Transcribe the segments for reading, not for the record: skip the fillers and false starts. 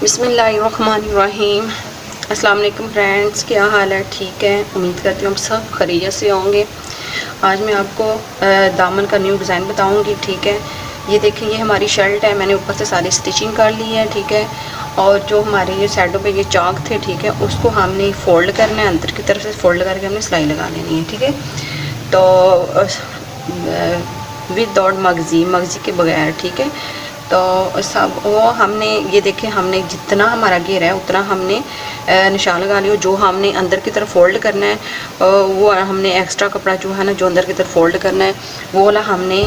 बिस्मिल्लाहिर्रहमानिर्रहीम। अस्सलाम वालेकुम फ्रेंड्स, क्या हाल है? ठीक है, उम्मीद करती हूँ हम सब खैरियत से होंगे। आज मैं आपको दामन का न्यू डिज़ाइन बताऊँगी। ठीक है, ये देखें, ये हमारी शर्ट है। मैंने ऊपर से सारी स्टिचिंग कर ली है। ठीक है, और जो हमारे ये साइडों पे ये चाक थे, ठीक है, उसको हमने फोल्ड करना है, अंदर की तरफ से फोल्ड करके हमने सिलाई लगा लेनी है। ठीक है, तो विदाउट मगज़ी के बगैर। ठीक है, तो सब वो हमने ये देखें, हमने जितना हमारा घेरा है उतना हमने निशान लगा लिया। जो हमने अंदर की तरफ फोल्ड करना है वो हमने एक्स्ट्रा कपड़ा जो है ना, जो अंदर की तरफ फोल्ड करना है वो वाला हमने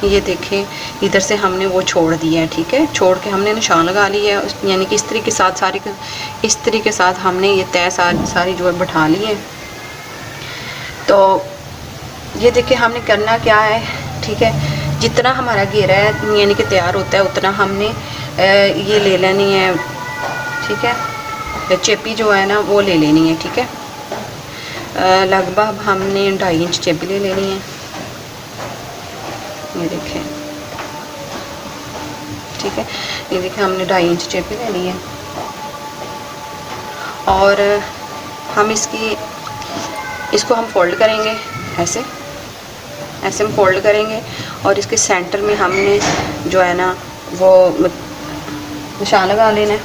ये देखें इधर से हमने वो छोड़ दिया है। ठीक है, छोड़ के हमने निशान लगा लिया है, यानी कि इस तरीके के साथ इस तरीके के साथ हमने ये तय सारी जो है बैठा ली है। तो ये देखिए हमने करना क्या है। ठीक है, जितना हमारा घेरा है यानी कि तैयार होता है उतना हमने ये ले लेनी है। ठीक है, चेपी जो है ना वो ले लेनी है। ठीक है, लगभग हमने 2.5 इंच चेपी ले लेनी है। ये देखें, ठीक है, ये देखें हमने 2.5 इंच चेपी ले ली है। और हम इसको हम फोल्ड करेंगे, ऐसे हम फोल्ड करेंगे और इसके सेंटर में हमने जो है ना वो निशान लगा लेना है।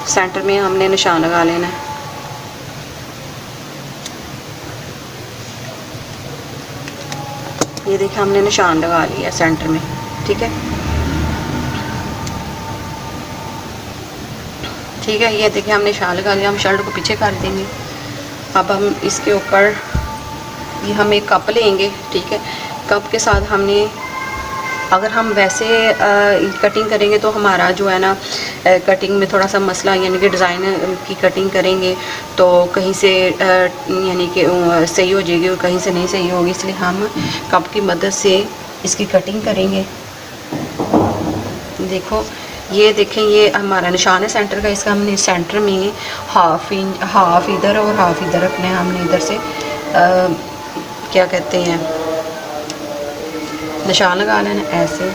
सेंटर में हमने निशान लगा लेना है। ये देखिए हमने निशान लगा लिया सेंटर में। ठीक है, ठीक है, ये देखिए हमने निशान लगा लिया। हम शर्ट को पीछे कर देंगे। अब हम इसके ऊपर ये हम एक कप लेंगे। ठीक है, कप के साथ हमने, अगर हम वैसे कटिंग करेंगे तो हमारा जो है ना कटिंग में थोड़ा सा मसला, यानी कि डिज़ाइन की कटिंग करेंगे तो कहीं से यानी कि सही हो जाएगी और कहीं से नहीं सही होगी, इसलिए हम कप की मदद से इसकी कटिंग करेंगे। देखो, ये देखें, ये हमारा निशान है सेंटर का। इसका हमने सेंटर में हाफ इधर और हाफ इधर रखना है। हमने इधर से क्या कहते हैं, निशान लगा लेना ऐसे।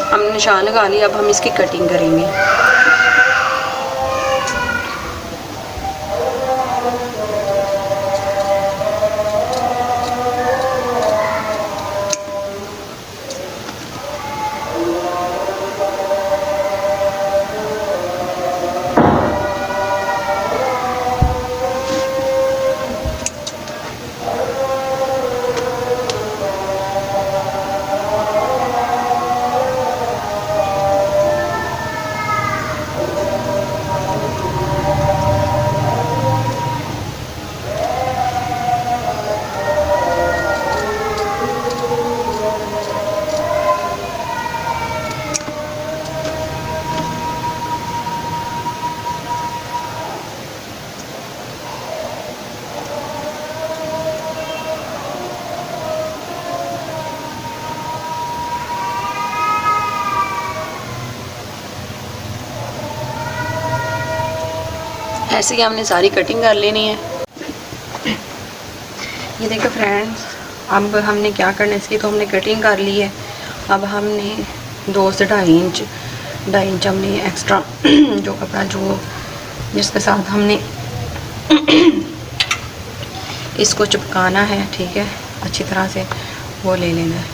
हमने निशान लगा लिया। अब हम इसकी कटिंग करेंगे। ऐसे ही हमने सारी कटिंग कर लेनी है। ये देखो फ्रेंड्स, अब हमने क्या करना है, इसकी तो हमने कटिंग कर ली है। अब हमने 2 से 2.5 इंच हमने एक्स्ट्रा जो कपड़ा जो जिसके साथ हमने इसको चिपकाना है, ठीक है, अच्छी तरह से वो ले लेना है।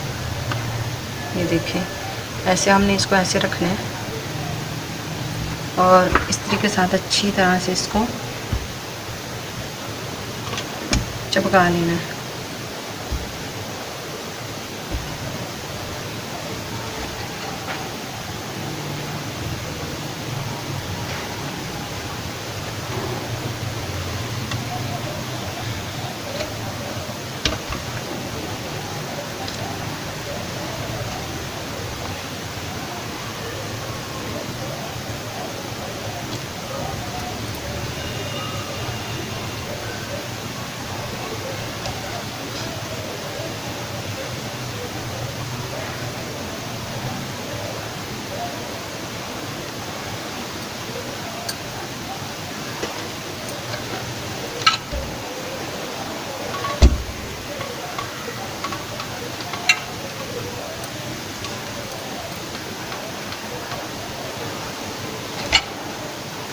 ये देखिए, ऐसे हमने इसको ऐसे रखना है और इस तरीके के साथ अच्छी तरह से इसको चिपका लेना है।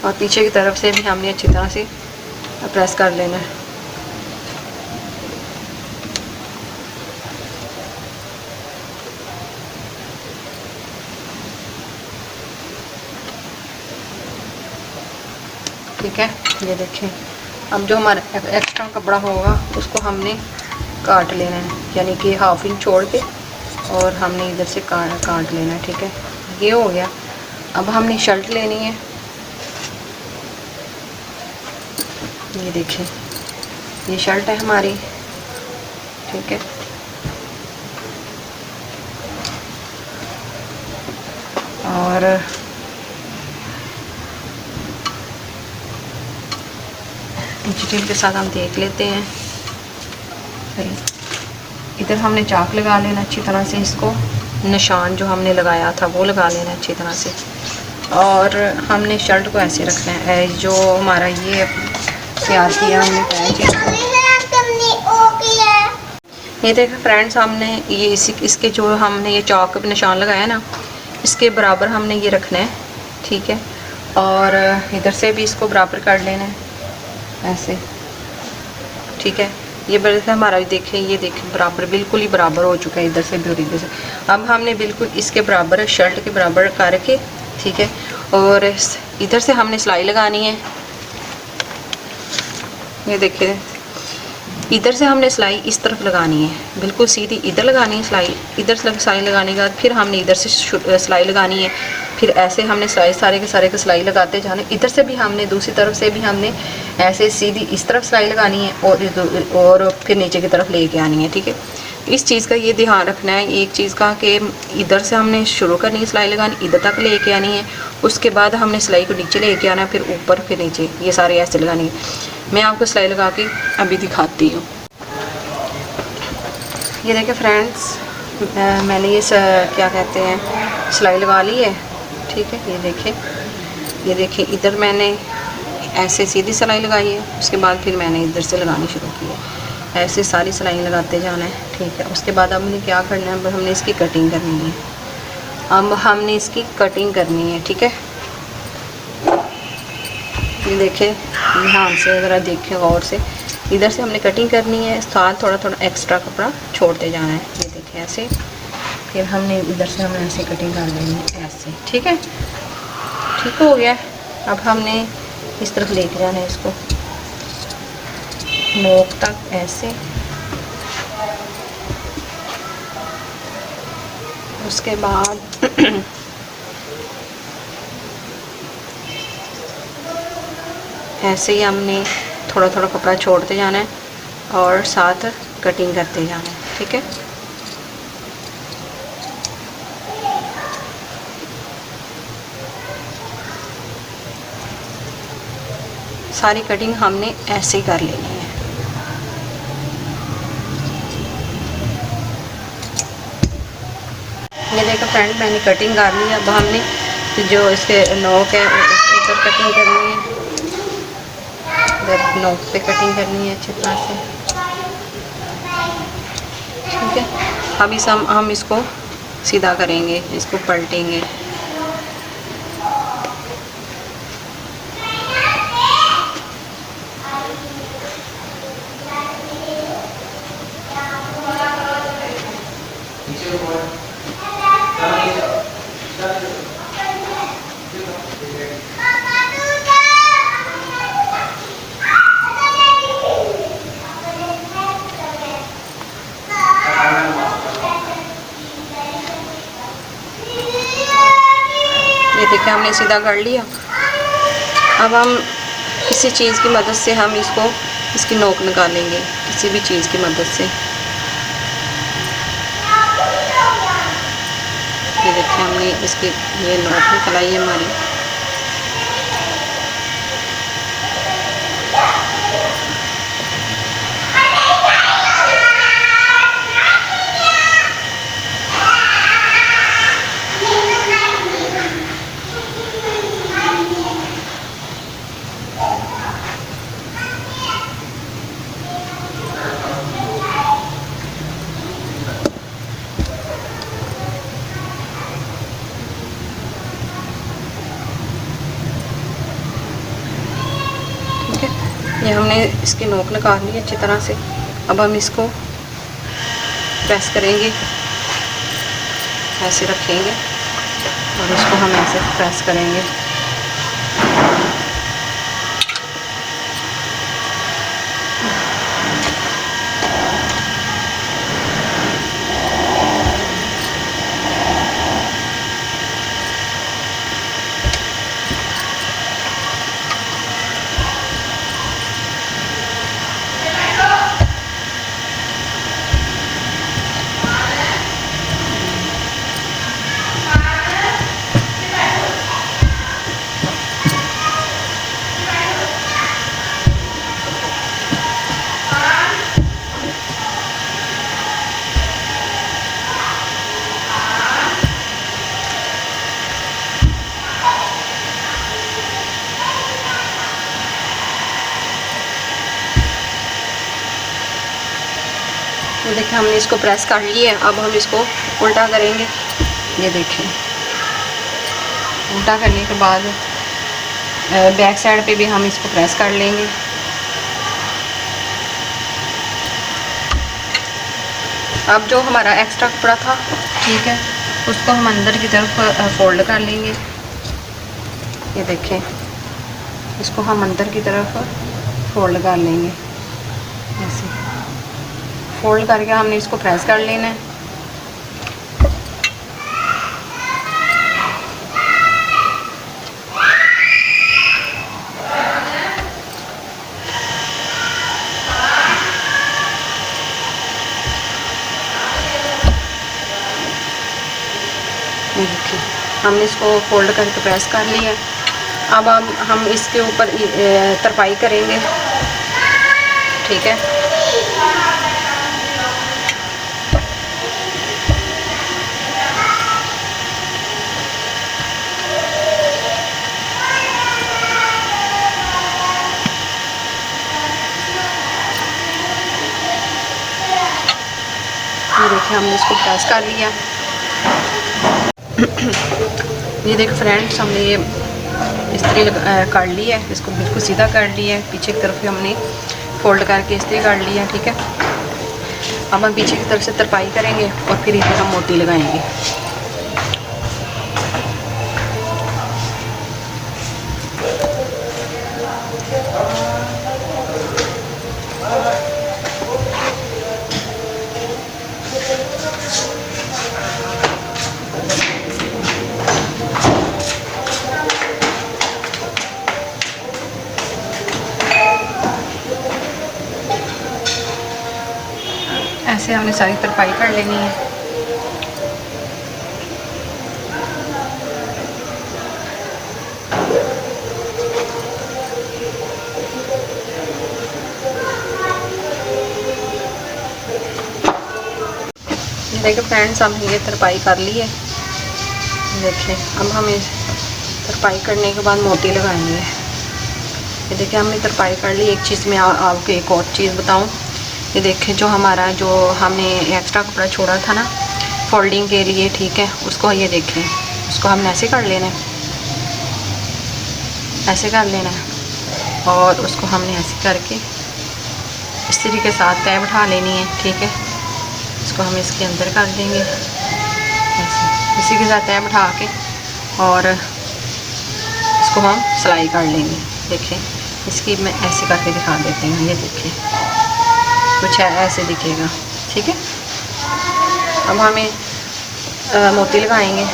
और पीछे की तरफ से भी हमने अच्छी तरह से प्रेस कर लेना है। ठीक है, ये देखें। अब जो हमारा एक्स्ट्रा कपड़ा होगा उसको हमने काट लेना है, यानी कि हाफ इंच छोड़ के और हमने इधर से काट लेना है। ठीक है, ये हो गया। अब हमने शर्ट लेनी है। ये देखिए, ये शर्ट है हमारी। ठीक है, और इंची के साथ हम देख लेते हैं। इधर हमने चाक लगा लेना अच्छी तरह से, इसको निशान जो हमने लगाया था वो लगा लेना अच्छी तरह से। और हमने शर्ट को ऐसे रखना है, जो हमारा ये तैयार किया हमने पैच। ये देखें फ्रेंड्स, हमने ये इसके जो हमने ये चौक पे निशान लगाया ना, इसके बराबर हमने ये रखना है। ठीक है, और इधर से भी इसको बराबर कर लेना है ऐसे। ठीक है, ये बराबर हमारा देखें, ये देखें बराबर, बिल्कुल ही बराबर हो चुका है इधर से भी और इधर से। अब हमने बिल्कुल इसके बराबर शर्ट के बराबर करके, ठीक है, और इधर से हमने सिलाई लगानी है। ये देखिए, इधर से हमने सिलाई इस तरफ लगानी है, बिल्कुल सीधी इधर लगानी है सिलाई। इधर से सिलाई लगाने के बाद फिर हमने इधर से सिलाई लगानी है। फिर ऐसे हमने सिलाई सारे के सिलाई लगाते जाना। इधर से भी हमने दूसरी तरफ से भी हमने ऐसे सीधी इस तरफ सिलाई लगानी है और फिर नीचे की तरफ लेके आनी है। ठीक है, इस चीज़ का ये ध्यान रखना है एक चीज़ का, कि इधर से हमने शुरू करनी है सिलाई लगानी, इधर तक लेके आनी है। उसके बाद हमने सिलाई को नीचे लेके आना, फिर ऊपर फिर नीचे, ये सारे ऐसे लगानी है। मैं आपको सिलाई लगा के अभी दिखाती हूँ। ये देखिए फ्रेंड्स, मैंने ये क्या कहते हैं सिलाई लगा ली है। ठीक है, ये देखिए इधर मैंने ऐसे सीधी सिलाई लगाई है। उसके बाद फिर मैंने इधर से लगानी शुरू की है, ऐसे सारी सिलाई लगाते जाना है। ठीक है, उसके बाद अब हमने क्या करना है, हमने इसकी कटिंग करनी है। अब हमने इसकी कटिंग करनी है। ठीक है, ये देखें, ध्यान से ज़रा देखें गौर से। इधर से हमने कटिंग करनी है, साथ थोड़ा थोड़ा एक्स्ट्रा कपड़ा छोड़ते जाना है। ये देखें ऐसे, फिर हमने इधर से हमने ऐसे कटिंग कर लेनी है ऐसे। ठीक है, ठीक हो गया। अब हमने इस तरफ लेके जाना है इसको नोक तक ऐसे। उसके बाद ऐसे ही हमने थोड़ा थोड़ा कपड़ा छोड़ते जाना है और साथ कटिंग करते जाना है। ठीक है, सारी कटिंग हमने ऐसे ही कर लेनी है। ये देखो फ्रेंड, मैंने कटिंग कर ली। अब हमने जो इसके नोक है ऊपर कटिंग करनी है, इधर नोक पे कटिंग करनी है अच्छी तरह से। ठीक है, अब हम इसको सीधा करेंगे, इसको पलटेंगे। ठीक है, हमने सीधा कर लिया। अब हम किसी चीज़ की मदद से हम इसकी नोक निकालेंगे, किसी भी चीज़ की मदद से। ये देखिए हमने इसकी ये नोक निकलाई है हमारी। ये हमने इसकी नोक निकाल ली अच्छी तरह से। अब हम इसको प्रेस करेंगे, ऐसे रखेंगे और इसको हम ऐसे प्रेस करेंगे। तो देखिए हमने इसको प्रेस कर लिया है। अब हम इसको उल्टा करेंगे। ये देखिए उल्टा करने के बाद बैक साइड पे भी हम इसको प्रेस कर लेंगे। अब जो हमारा एक्स्ट्रा कपड़ा था, ठीक है, उसको हम अंदर की तरफ फोल्ड कर लेंगे। ये देखें, इसको हम अंदर की तरफ फोल्ड कर लेंगे। ऐसे फोल्ड करके हमने इसको प्रेस कर लेना है। देखिए हमने इसको फोल्ड करके प्रेस कर लिया। अब हम इसके ऊपर तरपाई करेंगे, ठीक है। ये देखिए हमने इसको प्रेस कर लिया। ये देखो फ्रेंड्स, हमने ये इस्त्री कर ली है, इसको बिल्कुल सीधा कर लिया है। पीछे की तरफ भी हमने फोल्ड करके इस्त्री कर लिया, ठीक है। अब हम पीछे की तरफ से तरपाई करेंगे और फिर इधर हम मोती लगाएंगे। ऐसे हमने सारी तरपाई कर लेनी है। देखिए फ्रेंड्स, हमने ये तरपाई कर ली है। देखिए अब हम इस तरपाई करने के बाद मोती लगाएंगे। ये देखिए हमने तरपाई कर ली। एक चीज़ मैं आपको एक और चीज़ बताऊं। ये देखिए जो हमने एक्स्ट्रा कपड़ा छोड़ा था ना फोल्डिंग के लिए, ठीक है, उसको ये देखें, उसको हमने ऐसे कर लेना है, ऐसे कर लेना है और उसको हमने ऐसे करके इस्त्री के साथ तय बिठा लेनी है, ठीक है। इसको हम इसके अंदर कर देंगे ऐसे, इसी के साथ तय बिठा के और इसको हम सिलाई कर लेंगे। देखें, इसकी मैं ऐसे करके दिखा देती हूँ। ये देखिए कुछ ऐसे दिखेगा, ठीक है। अब हमें मोती लगाएंगे।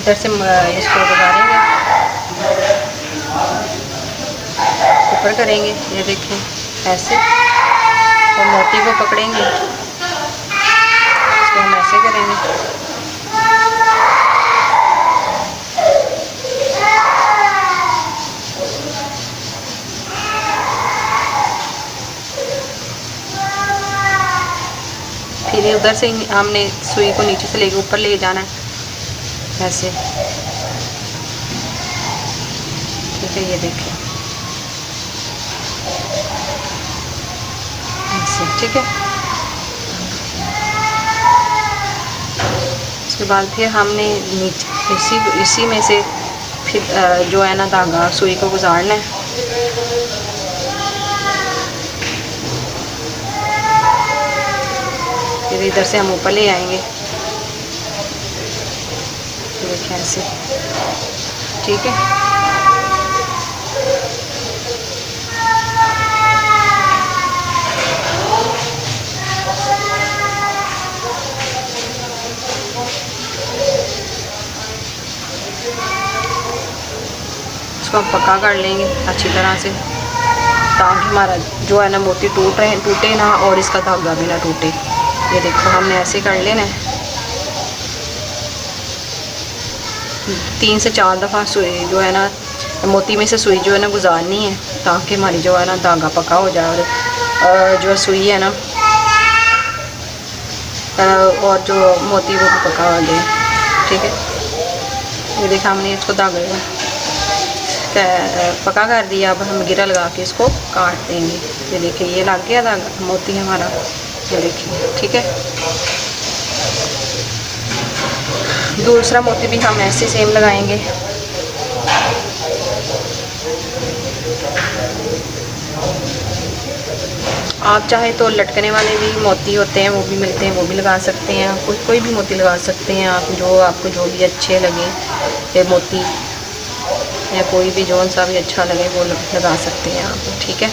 इधर से इसको गुजारेंगे, ऊपर करेंगे, ये देखें ऐसे, और मोती को पकड़ेंगे, इसको हम ऐसे करेंगे। फिर उधर से हमने सुई को नीचे से लेके ऊपर ले जाना है ऐसे, ठीक है, ये देखें ऐसे, ठीक है। उसके बाद फिर हमने नीचे इसी में से फिर जो है ना धागा सुई को गुजारना है। फिर इधर से हम ऊपर ले आएंगे, देखिए ऐसे, ठीक है। इसको हम पक्का कर लेंगे अच्छी तरह से, ताकि हमारा जो है ना मोती टूटे ना, और इसका धागा भी ना टूटे। ये देखो हमने ऐसे कर लेना है, 3 से 4 दफ़ा सुई जो है ना मोती में से सुई जो है ना गुजारनी है, ताकि हमारी जो है ना धागा पका हो जाए, और जो सुई है ना और जो मोती वो भी पका हो जाए, ठीक है। ये देखा हमने इसको धागे पका कर दिया। अब हम गिरा लगा के इसको काट देंगे। ये देखिए ये लग गया धागा, मोती हमारा, ये देखिए, ठीक है। दूसरा मोती भी हम ऐसे सेम लगाएंगे। आप चाहे तो लटकने वाले भी मोती होते हैं, वो भी मिलते हैं, वो भी लगा सकते हैं। कोई भी मोती लगा सकते हैं आप, जो आपको जो भी अच्छे लगे, ये मोती या कोई भी जौन सा भी अच्छा लगे वो लगा सकते हैं आप, ठीक है।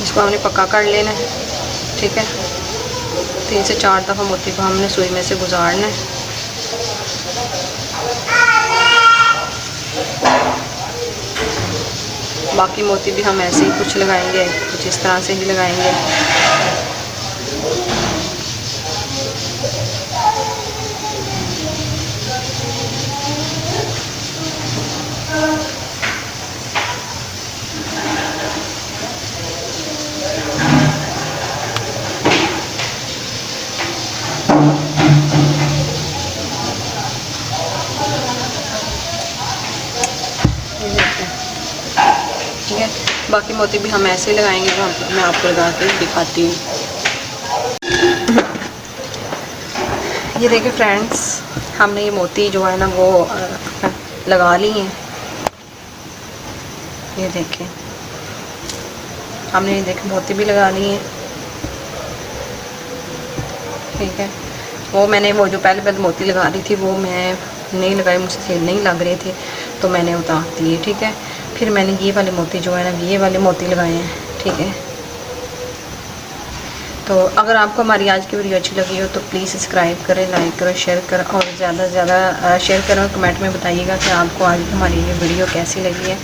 इसको हमने पक्का कर लेना है, ठीक है। 3 से 4 दफ़ा मोती को हमने सुई में से गुजारना है। बाकी मोती भी हम ऐसे ही कुछ लगाएंगे, कुछ इस तरह से ही लगाएंगे। ठीक है, बाकी मोती भी हम ऐसे ही लगाएंगे, तो मैं आपको लगा के दिखाती हूँ। ये देखिए फ्रेंड्स, हमने ये मोती जो है ना वो लगा ली हैं। ये देखें, हमने ये देखें मोती भी लगा लिए हैं, ठीक है। वो मैंने वो जो पहले मोती लगा रही थी वो मैं नहीं लगाए, मुझसे सही नहीं लग रहे थे, तो मैंने उतार दिए, ठीक है। फिर मैंने ये वाले मोती जो है ना, ये वाले मोती लगाए हैं, ठीक है। तो अगर आपको हमारी आज की वीडियो अच्छी लगी हो तो प्लीज़ सब्सक्राइब करें, लाइक करो, शेयर करो, और ज़्यादा से ज़्यादा शेयर करें, और कमेंट में बताइएगा कि आपको आज हमारी ये वीडियो कैसी लगी है।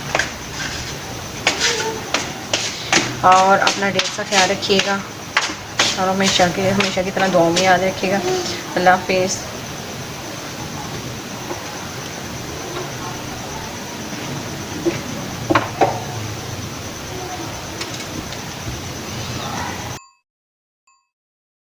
और अपना ढेर सा ख्याल रखिएगा, और हमेशा की तरह दुआ में याद रखिएगा। अल्लाह हाफिज़।